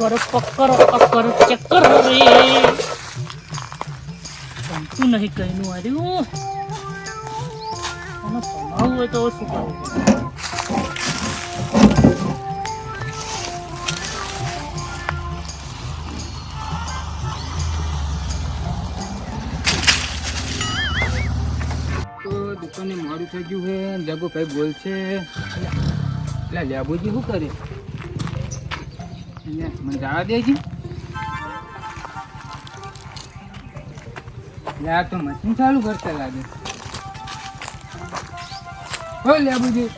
અકર ચક્કર રે તું નહીં કહીનું આવ્યું અને ભમાવું હોય તો શું કરવું દુકાને મોડું થઈ ગયું છે લેબુ ભાઈ બોલશે એટલે લેબુજી શું કરે મને જવા દે છે આ તો મશીન ચાલુ કરતા લાગે હો લેબુજી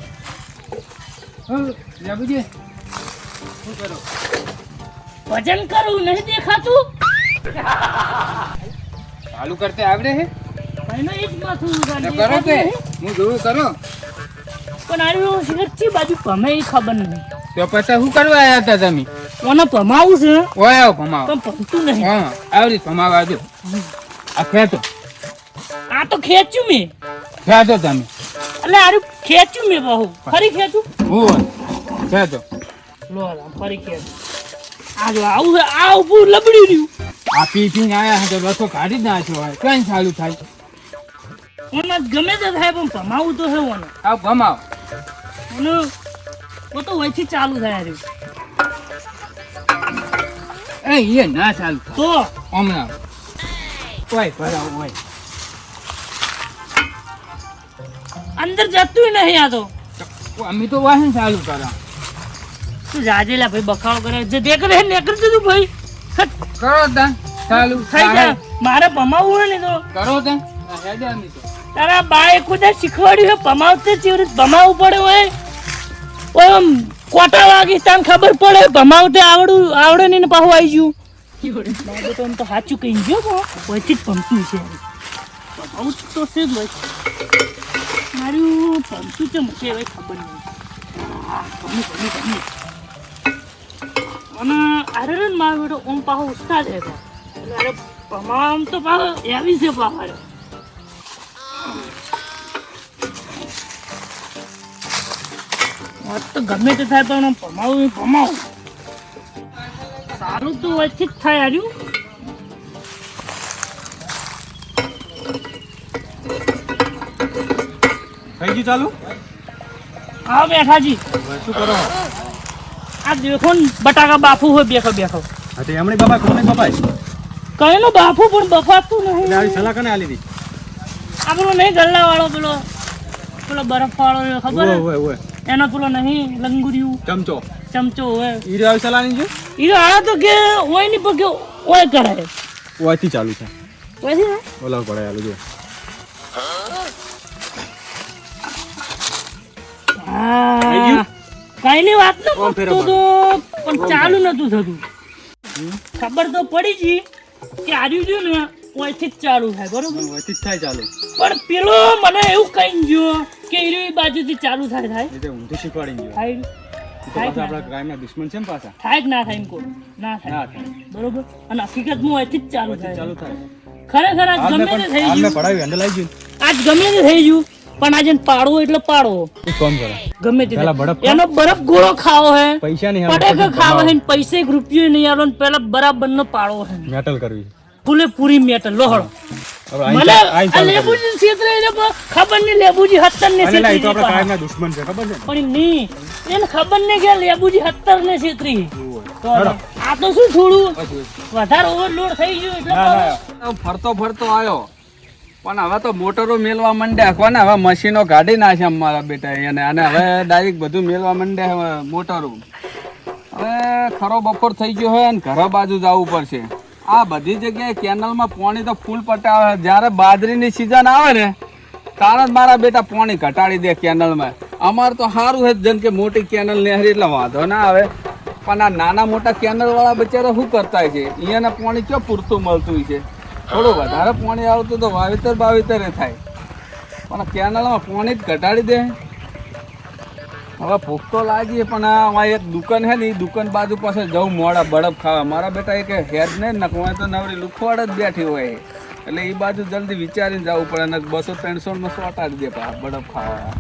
શું કરો વજન કરું નહીં દેખાતું ચાલુ કરતે આવડે હે એનો એ જ માથું કરો તે હું જોઉં કરો પણ આર્યો સિગરેટની બાજુ ભમે એ ખબર નહીં તો પછી શું કરવા આવ્યા હતા તમે ઓને ભમાવું છે ઓય આવ ભમાવ પણ ભમતું નહીં હા આવડી ભમાવ આવજો આ ખેંચો આ તો ખેંચ્યું મેં ખેંચો તમે એટલે આર્યું ખેંચ્યું મેં બહુ ફરી ખેંચું હું ખેંચો લો ફરી ખેંચું આ જો આવું છે આ ઊભું લબડી રહ્યું આ પી પીને આયા તો રસો કાઢી જ નાખ્યો હોય કઈ ચાલુ થાય ઓને ગમે તે થાય પણ ભમાવું તો છે ઓને આવ ભમાવ ઓને ઓ તો વયથી ચાલુ થાય રહ્યું એ ના ચાલુ થાય તો હમણાં ઓય ભરાવ ઓય અંદર જતું નહીં આ તો અમે તો વાહન ચાલુ કરા તું જાજેલા ભાઈ બખાડો કરે જે દેખ રે નેકર જતું ભાઈ કરો તા ચાલુ થઈ જાય મારે ભમાવું હોય ને તો કરો તા હેડે અમે તો તારા બાએ ખુદ શીખવાડ્યું છે ભમાવતે ચીવરી ભમાવું પડે હોય ઓય આમ કોટા વાગી તાન ખબર પડે ભમાવતે આવડે નહીં ને પાછું આવી ગયું મારે તો આમ તો સાચું કહી ગયો તો ઓયથી જ ભમતું છે ભમાવું તો છે જ હોય મારું ભમતું છે મને હવે ખબર નહીં અને અરે ને મારો બેટો ઓમ પાછો ઉસ્તા છે એટલે અરે ભમામ તો પાછો એવી છે પાછો તો ગમે તે થાય પણ ભમાવું સારું તો વચ્ચે જ થાય આવ્યું થઈ ગયું ચાલુ હા બેઠાજી શું કરો આ દેખો ને બટાકા બાફુ હોય બેઠો હા તો એમણે બાપા કોને બાપા કઈનો બાફુ પણ બફાતું નહીં આવી સલાહ કને આલી હતી આ પેલો નહીં ગલ્લા વાળો પેલો બરફ વાળો ખબર ઓય ઓય એનો પેલો નહીં લંગુરિયું ચમચો હોય ઈ આવી સલાહ નહીં છે ઈ આ તો કે ઓય ની પગે ઓય કરાય ઓયથી ચાલુ છે ઓયથી ને ઓલા પડે આલું જો કઈ ની વાત ન કરતો તો પણ ચાલુ નતું થતું ખબર તો પડી ગઈ કે આર્યું જો ને ઓયથી જ ચાલુ થાય બરોબર ઓયથી જ થાય ચાલુ પણ પેલો મને એવું કઈ ગયો કે ઈ બાજુથી ચાલુ થાય એટલે હું તો શીખવાડી ગયો થાય આપણા ક્રાઇમના દુશ્મન છે ને પાછા થાય કે ના થાય એમ કો ના થાય બરોબર અને હકીકતમાં ઓયથી જ ચાલુ થાય ખરેખર આજ ગમે તે થઈ ગયું પડાવી હેન્ડલ આવી ગયું આજ ગમે તે થઈ ગયું પણ આજે પાડવો એટલે પાડવો કોમ કરો ગમે તે એનો બરફ ગોળો ખાવો હે પૈસા નહીં પટેકા ખાવો હે પૈસે એક રૂપિયો નહીં આલો પેલા બરાબર નો પાડવો હે મેટલ કરવી પૂરી મેટલ લોહળો મને આ લેબુજી ક્ષેત્ર એને ખબર નહીં લેબુજી 17 ને ક્ષેત્રી તો આપણા કાયમના દુશ્મન છે ખબર છે પણ નહીં એને ખબર નહીં કે લેબુજી 17 ને ક્ષેત્રી તો આ તો શું થોડું વધારે ઓવરલોડ થઈ ગયું એટલે ફરતો આવ્યો પણ હવે તો મોટરો મેલવા માંડ્યા કોને હવે મશીનો કાઢી નાખ્યા મારા બેટા એને અને હવે ડાયરેક્ટ બધું મેલવા માંડ્યા મોટરો હવે ખરો બપોર થઈ ગયો હોય ને ઘર બાજુ જવું પડશે આ બધી જગ્યાએ કેનલમાં પાણી તો ફૂલ પટાવે જ્યારે બાજરીની સિઝન આવે ને ત્યારે જ મારા બેટા પાણી ઘટાડી દે કેનલમાં અમારે તો સારું છે જેમ કે મોટી કેનલ નહેરી એટલે વાંધો ના આવે પણ આ નાના મોટા કેનલવાળા બચારા શું કરતા છે અહીંયાના પાણી ક્યાં પૂરતું મળતું છે થોડું વધારે પાણી આવતું તો વાવેતર થાય પણ કેનલમાં પાણી જ ઘટાડી દે હવે ભૂખ તો લાગી પણ આ એક દુકાન છે ને એ દુકાન બાજુ પાસે જવું મોડા બરફ ખાવા મારા બેટા એક હેડ ને નખવાય તો નવરી લુખવાડ જ બેઠી હોય એટલે એ બાજુ જલ્દી વિચારીને જવું પડે ને 200-300 માં સોટાડી દે બરફ ખાવા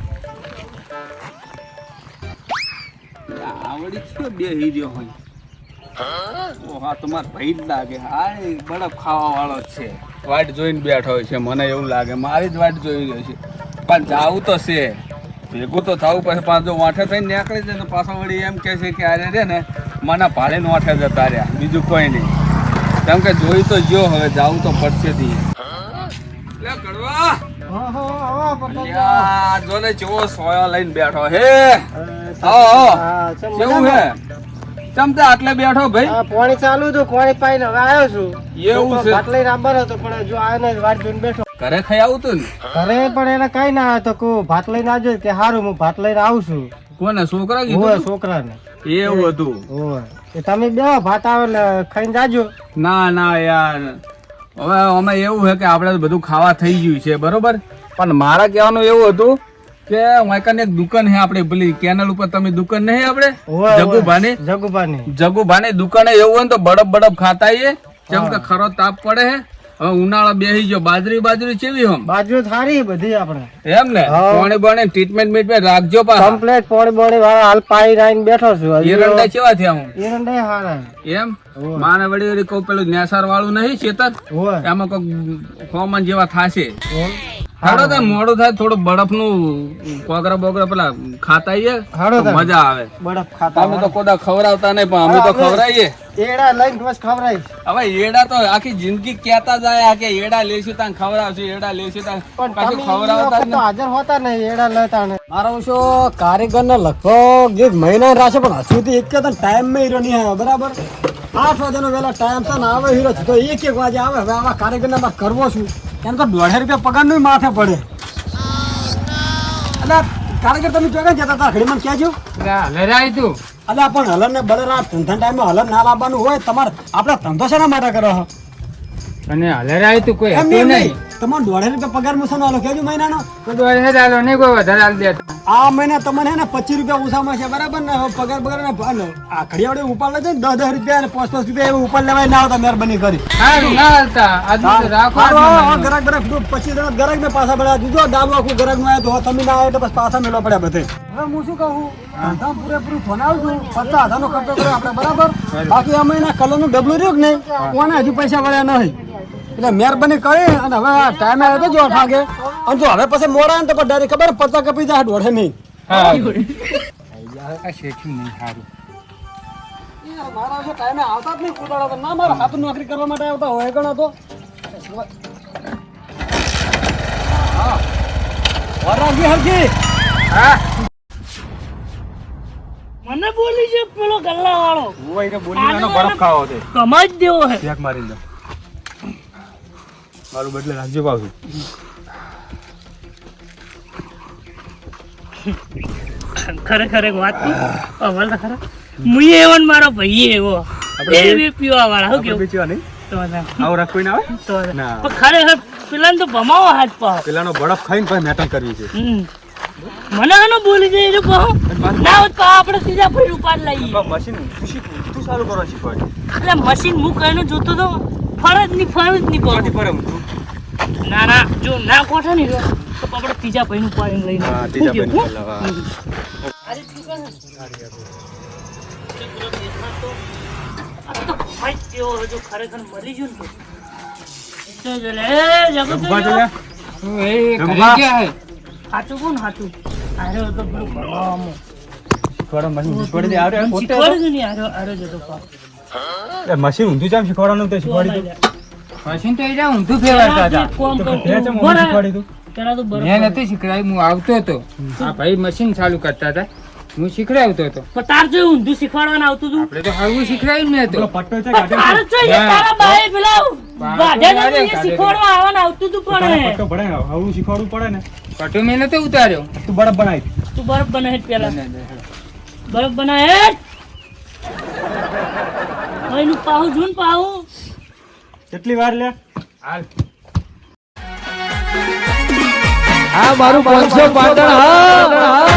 આવડી છે બે હીર્યો હોય હા તમાર ભાઈ જ લાગે. હા એ બરફ ખાવા વાળો જ છે. વાટ જોઈને બેઠો હોય છે, મને એવું લાગે મારી જ વાટ જોઈ રહ્યો છે. પણ જાવું તો છે, ભેગું તો થવું પછી પાછો વાંઠે થઈને નીકળી જાય ને પાછો વળી એમ કહે છે કે આરે રે ને મને ભાડે વાંઠે જતા રહ્યા, બીજું કોઈ નહીં. કેમ કે જોઈ તો જો હવે જાવું તો પડશે જ. લે કડવા યાર જો ને જેવો સોયો લઈને બેઠો હે. કેવું હે ચમતે આટલે બેઠો ભાઈ? પાણી ચાલુ હતું, પાણી પાઈને હવે આવ્યો છું. એવું છે? ભાત લઈને આવવાનો હતો પણ જો આવ્યો ને વાટ જોઈને બેઠો. ઘરે ખાઈ આવું તું ને? ઘરે પણ એને કઈ ના આવ્યો તો કહું ભાત લઈને આવજો કે સારું હું ભાત લઈને આવું છું. કોને છોકરા ઓય કીધું? છોકરાને. એવું હતું? ઓય એ તમે બેહો ભાત આવે એટલે ખાઈને જાજો. ના ના યાર હવે અમે એવું છે કે આપણે બધું ખાવા થઈ ગયું છે બરોબર, પણ મારા કહેવાનું એવું હતું કે વાંકાને એક દુકાન હે આપણે પેલી કેનલ ઉપર તમે દુકાન નહીં આપણે જગુભાની દુકાને એવું હોય ને તો બડપ બડપ ખાતા આવીએ. જેમ કે ખરો તાપ પડે હે, હવે ઉનાળા બેસી ગયો. બાજરી કેવી હમ? બાજુ સારી બધી આપણે એમ ને પાણી બાણી ટ્રીટમેન્ટ રાખજો. કમ્પ્લીટ પાણી હાલ પાઈ રાઈને બેઠો છું. એરંડા કેવા થયા હું? એરંડા હારા એમ માને વળી કહું પેલું નેસાર વાળું નહીં ચેતર, એમાં કોઈક ફોર્મન જેવા થાશે. હાડો તો મોડું થાય થોડું બરફ નું કોગરા બોગરા પેલા ખાતા મજા આવે. બરફ ખાતા અમે તો કોદા ખવડાવતા નહીં પણ અમે તો ખવડાવીએ. એડા લઈને બસ ખવડાવીશ. હવે એડા તો આખી જિંદગી કેતા જાય કે એડા લેશું તાન ખવડાવશું, એડા લેશું તાન પાછું ખવડાવતા જ નહીં. હાજર હોતા નહીં એડા લેતા નહીં. મારો શું કારીગર ને લગભગ એક મહિના રાખે પણ હજુ સુધી એક ટાઈમ માં હીરો નહીં આવ્યો બરાબર. 8 વાગ્યાનો વહેલા ટાઈમ છે ને આવે હીરો તો 1 વાગે આવે. હવે આવા કારીગર ને કરવો છું કેમ તો 150 રૂપિયા પગાર નું માથે પડે. એટલે કારીગર તમે ચોગા જતા હતા ઘડી મને કહેજો. તું અલ્યા પણ હલન ને બળે રાત ધંધા ટાઈમે હલન ના લાવવાનું હોય તમારે. આપણે ધંધો શેના માટે કરો છો? અને હલેરાય તું કોઈ એમ નહીં તમારે 150 રૂપિયા પગાર માં આલો કેજો મહિનાનો. નહીં કોઈ વધારે હાલ દે. આ મહિને તમને હે ને 25 રૂપિયા ઓછામાં છે બરાબર ને. પગાર બગાર ને આ ઘડિયાળે ઉપર લેજો ને 10 રૂપિયા અને 5 રૂપિયા એવું ઉપર લેવાય ના આવતા મહેરબાની કરી. ગરાક 25 જણા ગરાક ને પાછા બધા દીધો ડાબો આખું ગરાક નું આવ્યો તો તમે ના આવ્યો તો બસ પાછા મેળવા પડ્યા બધે. હવે હું શું કહું ધંધા પૂરેપૂરું ફોનાવજો 50,000 નો ખર્ચો કર્યો આપણે બરાબર. બાકી આ મહિના કલર નું ડબલું રહ્યું કે નહીં કોને હજુ પૈસા વળ્યા નહીં. એટલે મહેરબાની કરી અને હવે આ ટાઈમે આવ્યો તો જો 8 વાગે અને જો હવે પછી મોડા ને તો ડાયરેક્ટ ખબર 50 કપી જાય 150 નહીં. મારા ટાઈમે આવતા જ નહીં કુદાડા ના મારા હાથ નોકરી કરવા માટે આવતા હોય ગણો તો મને બોલી છે પેલો ગલ્લા વાળો બરફ ખાવો છે. કમાઈ જ દેવો હે. પેક મારી દો મારું બદલે રાખજો પાછું. ખરેખર એક વાત તું અવલ તો ખરા મુએ એવન મારો ભાઈ એવો એ બી પીવા વાળા હું કેવું પીવા નહીં તો ના આવું રાખવું ના આવે તો ના. પણ ખરેખર પેલાને તો ભમાવો હાથ પાવ. પેલાનો બરફ ખાઈને પછી મેટલ કરવી છે. મને આનો બોલી જાય એ કહો ના હોત તો આપણે સીધા ફરી ઉપાડ લઈએ. મશીન તું સારું કરવા શીખવાડે. એટલે મશીન હું કહીને જોતો તો ફરજ નહીં કરો. પર હું ના ના જો ના કોઠા નહીં તો આપણે ત્રીજા ભાઈનું પાડીને લઈને ત્રીજા શું ભાઈનું કેવું? લાવવા. અરે ઠીક છે. આ તો ભાઈ કેવો હજુ ખરેખર મરી ગયું ને તો જો લે જગત ઉભા થઈ જા. હાચું કોણ હાચું આરે તો પેલું ભણવામાં શીખવાડો મશીન શીખવાડી દે આવડે પોતે શીખવાડે છે ને આરે જતો પા એ મશીન ઊંધું ચામ શીખવાડવાનું તે શીખવાડી દઉં. મશીન તો એ ઊંધું ફેરવતા હતા. કોમ તો ઘરે છે મમ્મી શીખવાડી દઉં. પેલા તો બરફ મેં નથી શીખડાયું, હું આવતો હતો આ ભાઈ મશીન ચાલુ કરતા હતા, હું શીખડાવતો હતો. પણ તાર જો ઊંધું શીખવાડવાનું આવતું હતું આપણે તો હળવું શીખડાયું ને પેલો તો પટ્ટો છે પણ તારે તો એ તારા બાએ પેલા વાઢ્યા ને શીખવાડવા આવવાનું આવતું હતું પણ પટ્ટો ભણે ને હળવું શીખવાડવું પડે ને. પટુ મેં નતો ઉતાર્યો. તું બરફ બનાવી દે. તું બરફ બનાવે પેલા બરફ બનાવે એનું પાહું જૂન પાહું કેટલી વાર લે હાલ આ મારું 500 પાટણ હા